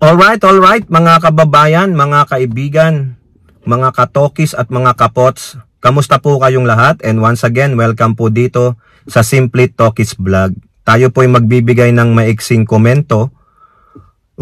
Alright, mga kababayan, mga kaibigan, mga katokis at mga kapots. Kamusta po kayong lahat? And once again, welcome po dito sa Simply Tokis Vlog. Tayo po ay magbibigay ng maiksing komento,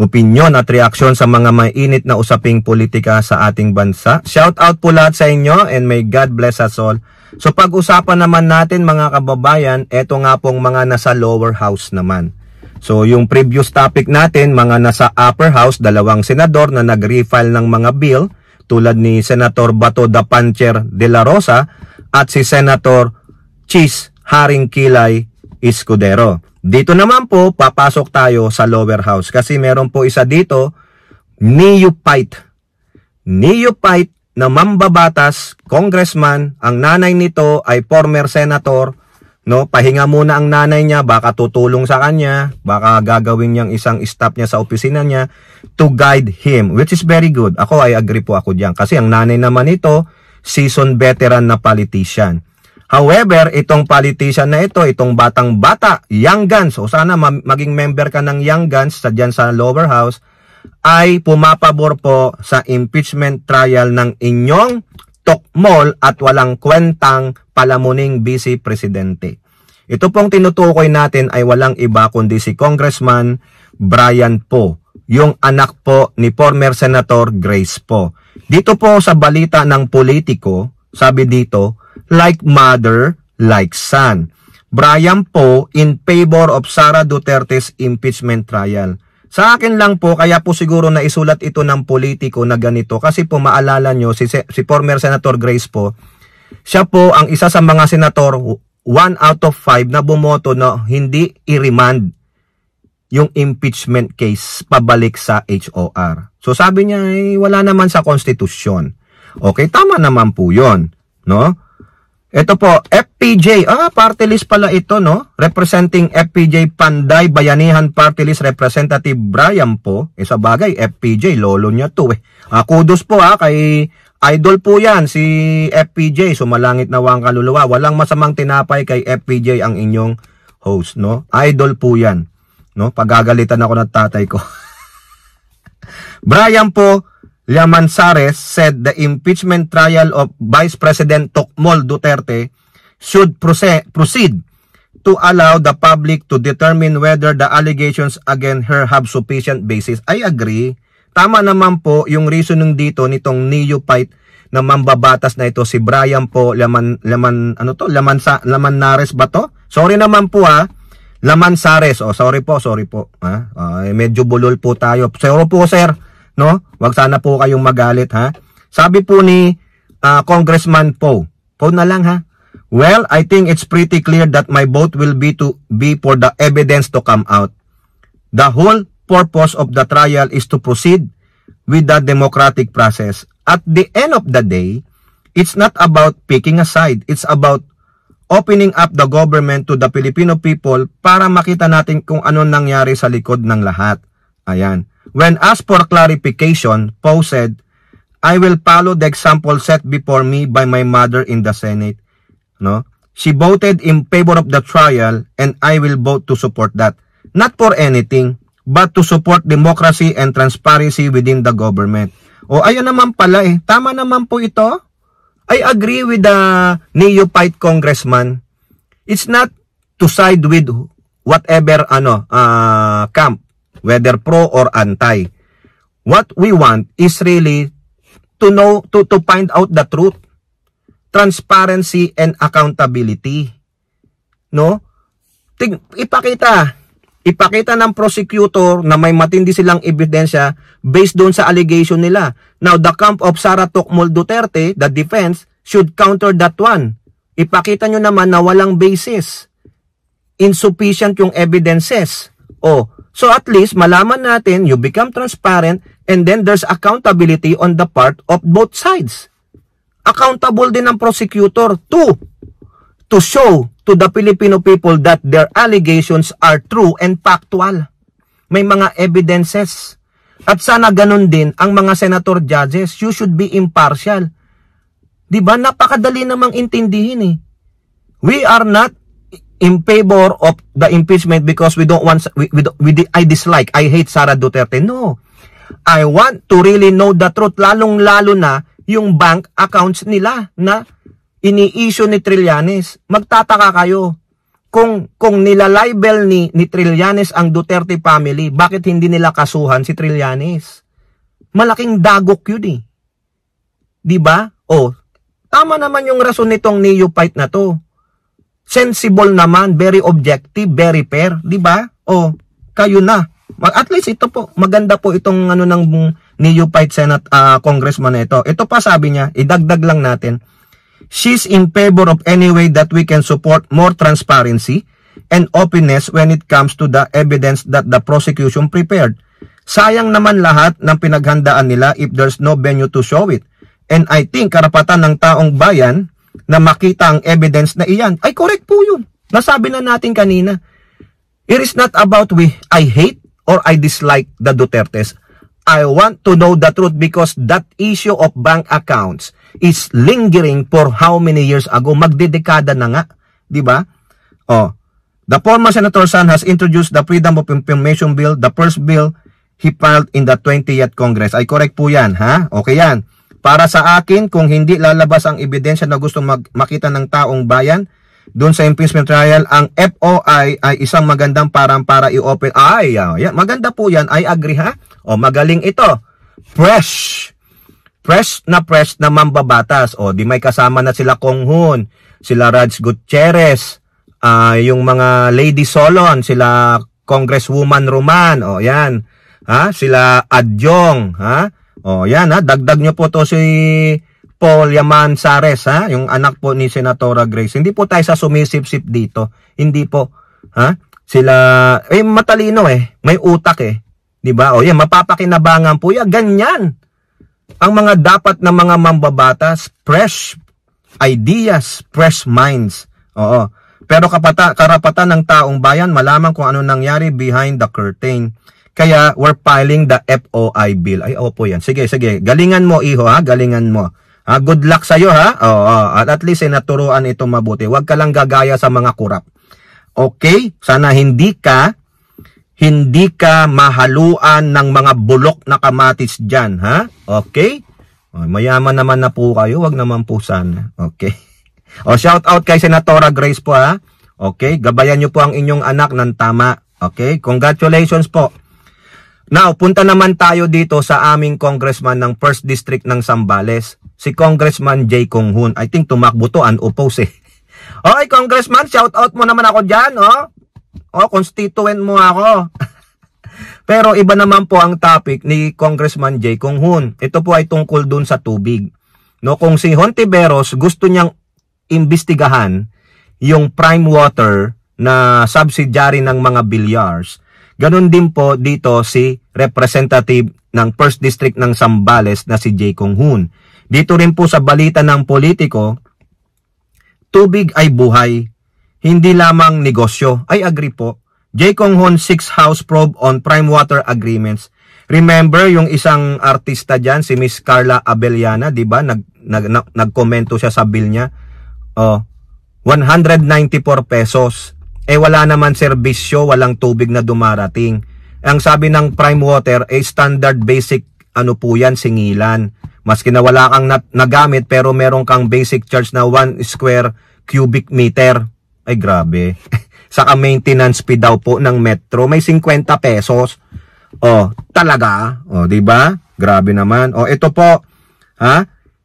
opinyon at reaksyon sa mga mainit na usaping politika sa ating bansa. Shout out po lahat sa inyo and may God bless us all. So pag-usapan naman natin mga kababayan, eto nga pong mga nasa lower house naman. So yung previous topic natin, mga nasa upper house, dalawang senador na nag-refile ng mga bill tulad ni Senator Bato da Pancher de la Rosa at si Senator Chis Haring Kilay Escudero. Dito naman po, papasok tayo sa lower house kasi meron po isa dito, neophyte na mambabatas, congressman. Ang nanay nito ay former senator, no? Pahinga muna ang nanay niya, baka tutulong sa kanya, baka gagawin niyang isang staff niya sa opisina niya to guide him, which is very good. Ako ay agree po ako diyan kasi ang nanay naman ito, seasoned veteran na politician. However, itong politician na ito, itong batang-bata, Young Guns, o sana maging member ka ng Young Guns dyan sa lower house, ay pumapabor po sa impeachment trial ng inyong tokmol at walang kwentang palamuning vice presidente. Ito pong tinutukoy natin ay walang iba kundi si Congressman Brian Poe, yung anak po ni former Senator Grace Poe. Dito po sa balita ng Politico, sabi dito, like mother, like son. Brian Poe in favor of Sara Duterte's impeachment trial. Sa akin lang po, kaya po siguro na isulat ito ng Politico na ganito. Kasi po maalala nyo, si former Senator Grace Poe, siya po ang isa sa mga senator, 1 out of 5 na bumoto na hindi i-remand yung impeachment case pabalik sa HOR. So sabi niya, wala naman sa konstitusyon. Okay, tama naman po yun, no? Ito po, FPJ, party list pala ito, no? Representing FPJ Panday Bayanihan Party List Representative Brian Poe. Sa bagay, FPJ, lolo niya to eh. Kudos po kay idol po yan, si FPJ. Sumalangit na wang kaluluwa. Walang masamang tinapay kay FPJ ang inyong host, no? Idol po yan, no? Pagagalitan ako ng tatay ko. Brian Poe Llamanzares said the impeachment trial of Vice President Tokmol Duterte should proceed to allow the public to determine whether the allegations against her have sufficient basis. I agree. Tama naman po yung reasoning dito nitong neophyte na mambabatas na ito, si Brian Poe Llamanzares ba to? Sorry naman po Llamanzares. Sorry po. Medyo bulol po tayo. Sorry po sir. No? Wag sana po kayong magalit Sabi po ni Congressman Poe na lang well, I think it's pretty clear that my vote will be for the evidence to come out. The whole purpose of the trial is to proceed with the democratic process. At the end of the day, it's not about picking a side. It's about opening up the government to the Filipino people para makita natin kung ano nangyari sa likod ng lahat. Ayan. When asked for clarification, Poe said, I will follow the example set before me by my mother in the Senate. No? She voted in favor of the trial and I will vote to support that. Not for anything, but to support democracy and transparency within the government. Ayan naman pala Tama naman po ito. I agree with the neophyte congressman. It's not to side with whatever camp, whether pro or anti. What we want is really to know, to find out the truth, transparency and accountability. No? Ipakita ng prosecutor na may matindi silang ebidensya based doon sa allegation nila. Now, the camp of Sara Tokmol Duterte, the defense, should counter that one. Ipakita nyo naman na walang basis. Insufficient yung evidences. So at least malaman natin, you become transparent and then there's accountability on the part of both sides. Accountable din ang prosecutor to show to the Filipino people that their allegations are true and factual. May mga evidences. At sana ganun din ang mga senator judges. You should be impartial. Diba? Napakadali namang intindihin We are not in favor of the impeachment because we don't want, I dislike, I hate Sara Duterte. No. I want to really know the truth, lalong-lalo na yung bank accounts nila na ini-issue ni Trillanes. Magtataka kayo. Kung nilalibel ni Trillanes ang Duterte family, bakit hindi nila kasuhan si Trillanes? Malaking dagok yun eh. Diba? Oh, tama naman yung rason nitong neophyte na to. Sensible naman, very objective, very fair. Diba? Oh, kayo na. At least ito po, maganda po itong ano ng neophyte Senate congressman na ito. Ito pa sabi niya, idagdag lang natin. She's in favor of any way that we can support more transparency and openness when it comes to the evidence that the prosecution prepared. Sayang naman lahat ng pinaghandaan nila if there's no venue to show it. And I think karapatan ng taong bayan na makita ang evidence na iyan. Ay, correct po yun. Nasabi na natin kanina. It is not about I hate or I dislike the Dutertes. I want to know the truth because that issue of bank accounts is lingering for how many years ago? Magdedekada na nga, di ba? Oh, the former Senator San has introduced the Freedom of Information Bill, the first bill he filed in the 20th Congress. Ay, correct po yan, ha? Okay yan. Para sa akin, kung hindi lalabas ang ebidensya na gusto makita ng taong bayan, doon sa impeachment trial, ang FOI ay isang magandang parang para i-open. Ay, yan. Maganda po yan. I agree, ha? O, magaling ito. Fresh na mambabatas. O, di may kasama na sila Kong Hun, sila Raj Gutierrez, yung mga Lady Solon, sila Congresswoman Roman, o, yan. Ha? Sila Adyong, ha? O, yan, ha? Dagdag nyo po to si Paul Yaman Sares, ha? Yung anak po ni Senatora Grace. Hindi po tayo sa sumisip-sip dito. Hindi po. Ha? Sila, matalino eh. May utak eh. Diba? O yan, mapapakinabangan po yan. Ganyan. Ang mga dapat na mga mambabatas, fresh ideas, fresh minds. Oo. Pero karapatan ng taong bayan, malaman kung ano nangyari behind the curtain. Kaya, we're filing the FOI bill. Ay, opo yan. Sige. Galingan mo, iho, ha? Galingan mo. Good luck sa'yo, ha? At least naturuan ito mabuti. Huwag ka lang gagaya sa mga kurap. Okay? Sana hindi ka mahaluan ng mga bulok na kamatis dyan, ha? Okay? Mayaman naman na po kayo. Huwag naman po sana. Okay? Shout out kay Senatora Grace po, ha? Okay? Gabayan nyo po ang inyong anak ng tama. Okay? Congratulations po. Now, punta naman tayo dito sa aming congressman ng 1st District ng Zambales, si Congressman Jay Kong Hun. I think tumakbo to, unoppose eh. Okay, Congressman, shout out mo naman ako dyan, oh. Oh, constituent mo ako. Pero iba naman po ang topic ni Congressman Jay Kong Hun. Ito po ay tungkol dun sa tubig. No, kung si Hontiveros gusto niyang imbestigahan yung Prime Water na subsidiary ng mga bilyars, ganun din po dito si representative ng 1st District ng Zambales na si Jay Kong Hun. Dito rin po sa balita ng politiko, tubig ay buhay, hindi lamang negosyo. I agree po. Jay Kong Hun 6 House probe on Prime Water agreements. Remember yung isang artista dyan, si Miss Carla Abellana, di ba? Nagkomento siya sa bill niya. 194 pesos. Wala naman serbisyo, walang tubig na dumarating. Ang sabi ng Prime Water, standard basic, po yan, singilan. Maski na wala kang nagamit, pero meron kang basic charge na 1 square cubic meter. Ay, grabe. Saka maintenance fee daw po ng Metro, may 50 pesos. Talaga? Diba? Grabe naman. Ito po, ha?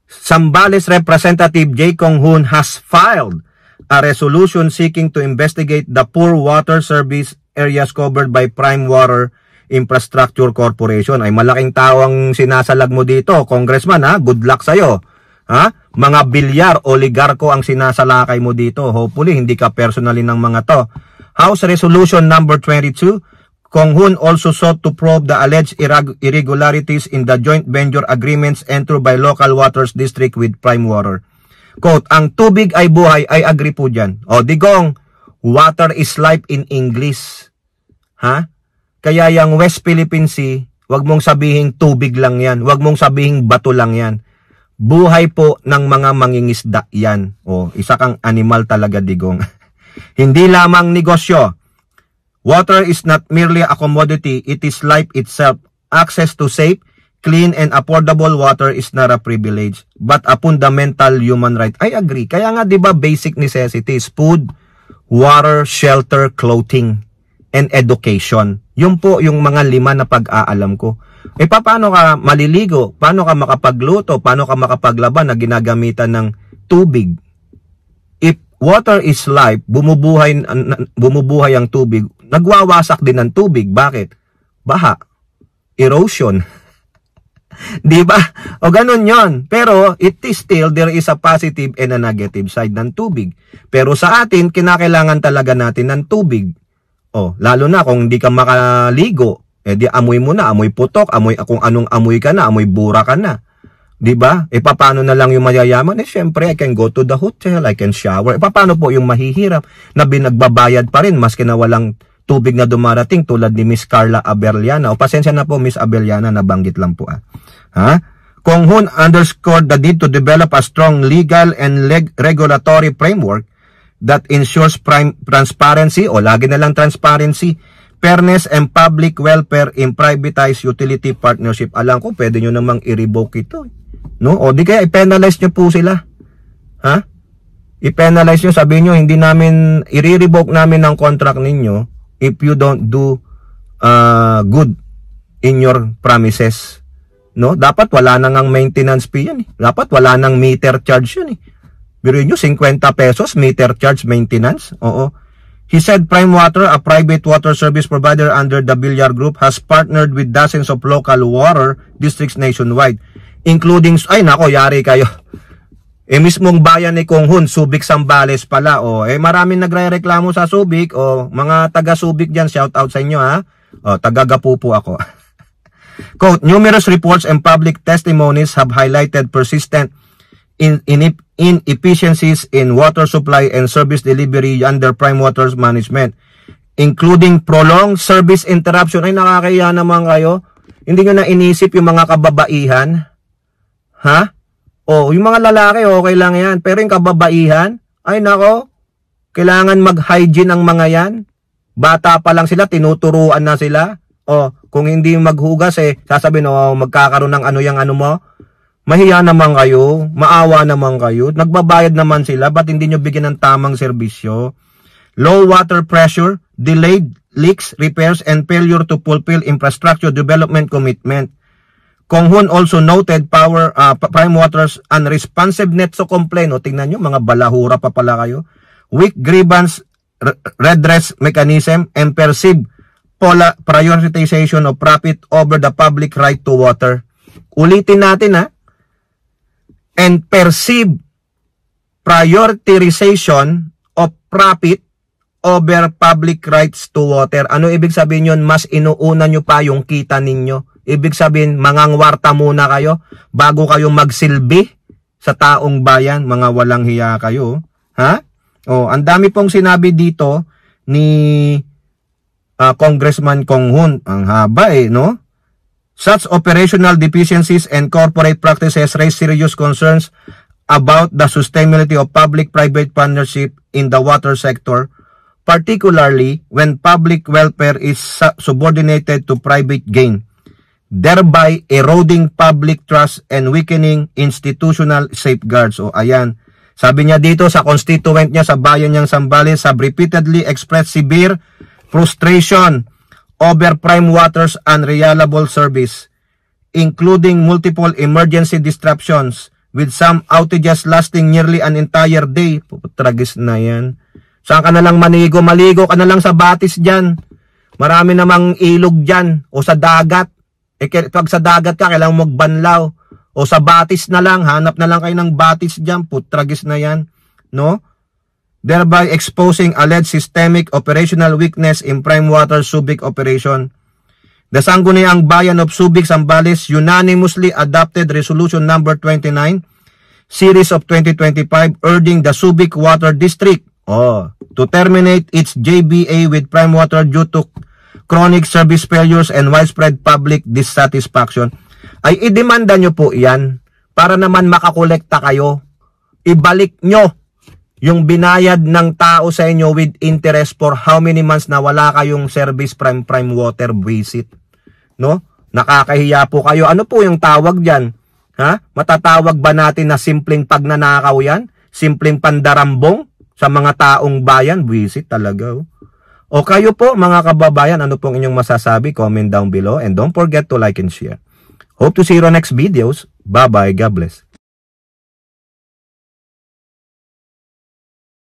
Zambales Representative Jay Kong Hun has filed a resolution seeking to investigate the poor water service areas covered by Prime Water Infrastructure Corporation. Ay, malaking tao ang sinasalag mo dito, Congressman, ha? Good luck sa'yo. Ha? Mga bilyar, oligarko ang sinasalakay mo dito. Hopefully, hindi ka personally ng mga to. House Resolution number 22, Kong Hun also sought to probe the alleged irregularities in the joint venture agreements entered by local waters district with Prime Water. Quote, ang tubig ay buhay, ay agree po dyan. Digong, water is life in English. Ha? Kaya yung West Philippine Sea, wag mong sabihin tubig lang yan. Wag mong sabihin bato lang yan. Buhay po ng mga mangingisda yan. Isa kang animal talaga, Digong. Hindi lamang negosyo. Water is not merely a commodity, it is life itself. access to safe, clean, and affordable water is not a privilege, but a fundamental human right. I agree. Kaya nga, di ba, basic necessities, food, water, shelter, clothing, and education. Yun po yung mga 5 na pag-aalam ko. Paano ka maliligo? Paano ka makapagluto? Paano ka makapaglaba na ginagamitan ng tubig? If water is life, bumubuhay ang tubig, nagwawasak din ang tubig. Bakit? Baha. Erosion. Di ba? O ganun yon. Pero it is still, there is a positive and a negative side ng tubig. Pero sa atin, kinakailangan talaga natin ng tubig. Lalo na kung hindi ka makaligo, di amoy mo na, amoy putok, amoy kung anong amoy ka na, amoy bura ka na. Di ba? Paano na lang yung mayayaman? Syempre, I can go to the hotel, I can shower. Paano po yung mahihirap na binagbabayad pa rin maski na walang tubig na dumarating tulad ni Miss Carla Abellana? Pasensya na po, Miss Abellana, nabanggit lang po. Kong Hun underscored the need to develop a strong legal and regulatory framework that ensures transparency, lagi na lang transparency, fairness, and public welfare in privatized utility partnership. Alam ko, pwede nyo namang i-revoke ito. No? O di kaya i-penalize nyo po sila. I-penalize nyo, sabihin nyo, hindi namin, i-revoke namin ang contract ninyo if you don't do good in your promises. No? Dapat wala nang ang maintenance fee yan. Dapat wala nang meter charge yan. Biro nyo, 50 pesos, meter charge maintenance. Oo. He said Prime Water, a private water service provider under the Villar Group, has partnered with dozens of local water districts nationwide, including, ay nako, yari kayo. Mismong bayan ni Kong Hun, Subic, Zambales pala. Maraming nagre-reklamo sa Subic. Mga taga Subic dyan, shout out sa inyo ha. Taga Gapupo ako. Quote, numerous reports and public testimonies have highlighted persistent inefficiencies in water supply and service delivery under Prime Water's management, including prolonged service interruption. Ay, nakakaya naman kayo. Hindi nyo na inisip yung mga kababaihan? Yung mga lalaki, okay lang yan. Pero yung kababaihan, ay nako, kailangan mag-hygiene ang mga yan. Bata pa lang sila, tinuturuan na sila. Kung hindi maghugas, sasabihin, magkakaroon ng ano mo. Mahiya naman kayo, maawa naman kayo, nagbabayad naman sila, ba't hindi nyo bigyan ng tamang serbisyo? Low water pressure, delayed leaks, repairs, and failure to fulfill infrastructure development commitment. Kong Hun also noted Prime Water's unresponsiveness to complain. Tingnan nyo, mga balahura pa pala kayo. Weak grievance redress mechanism and perceived prioritization of profit over the public right to water. Ulitin natin and perceived prioritization of profit over public rights to water. Ano ibig sabihin yun? Mas inuuna nyo pa yung kita ninyo. Ibig sabihin, mangangwarta muna kayo bago kayo magsilbi sa taong bayan. Mga walang hiya kayo. Ang dami pong sinabi dito ni Congressman Kong Hun. Ang haba no? Such operational deficiencies and corporate practices raise serious concerns about the sustainability of public-private partnership in the water sector, particularly when public welfare is subordinated to private gain, thereby eroding public trust and weakening institutional safeguards. Ayan. Sabi niya dito sa constituent niya sa bayan niyang Zambales, have repeatedly expressed severe frustration over Prime Water's unreliable service, including multiple emergency disruptions with some outages lasting nearly an entire day. Tragis na yan. Saan ka na lang maligo? Maligo ka na lang sa batis dyan. Marami namang ilog dyan. O sa dagat. Pag sa dagat ka, kailangan magbanlaw. O sa batis na lang. Hanap na lang kayo ng batis dyan. Tragis na yan. No? Thereby exposing alleged systemic operational weakness in Prime Water Subic operation. The Sangguniang Bayan of Subic, Zambales unanimously adopted Resolution Number 29, Series of 2025, urging the Subic Water District to terminate its JBA with Prime Water due to chronic service failures and widespread public dissatisfaction. Ay idemanda nyo po yan para naman makakolekta kayo. Ibalik nyo yung binayad ng tao sa inyo with interest for how many months na wala kayong service Prime Water visit. No? Nakakahiya po kayo. Ano po yung tawag dyan? Ha? Matatawag ba natin na simpleng pagnanakaw yan? Simpleng pandarambong sa mga taong bayan? Visit talaga. Oh. O kayo po mga kababayan, ano pong inyong masasabi? Comment down below and don't forget to like and share. Hope to see you on next videos. Bye-bye. God bless.